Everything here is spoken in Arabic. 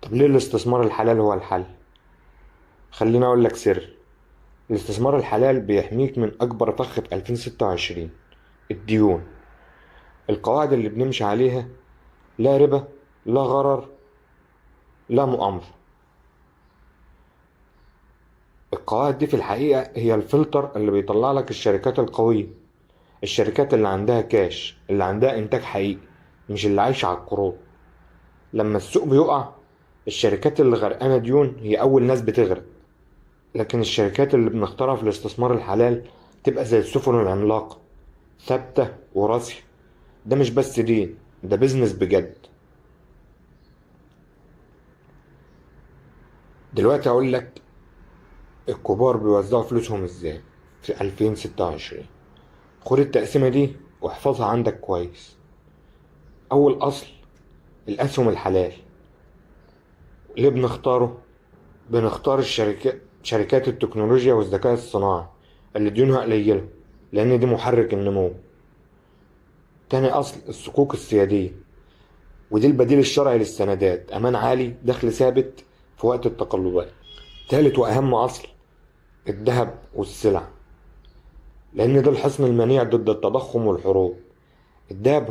طب ليه الاستثمار الحلال هو الحل؟ خليني أقول لك سر. الاستثمار الحلال بيحميك من أكبر فخ في 2026: الديون. القواعد اللي بنمشي عليها: لا ربا، لا غرر، لا مؤامرة. القواعد دي في الحقيقة هي الفلتر اللي بيطلع لك الشركات القوية، الشركات اللي عندها كاش، اللي عندها إنتاج حقيقي، مش اللي عايشة على القروض. لما السوق بيقع، الشركات اللي غرقانة ديون هي أول ناس بتغرق. لكن الشركات اللي بنختارها في الاستثمار الحلال تبقى زي السفن العملاقة، ثابتة وراسية. ده مش بس دين، ده بيزنس بجد. دلوقتي أقول لك الكبار بيوزعوا فلوسهم إزاي في 2026. خد التقسيمة دي واحفظها عندك كويس. أول أصل: الأسهم الحلال. ليه بنختاره؟ بنختار شركات التكنولوجيا والذكاء الصناعي اللي ديونها قليلة، لأن دي محرك النمو. تاني أصل: الصكوك السيادية، ودي البديل الشرعي للسندات، أمان عالي، دخل ثابت في وقت التقلبات. تالت وأهم أصل: الذهب والسلع، لأن ده الحصن المنيع ضد التضخم والحروب. الذهب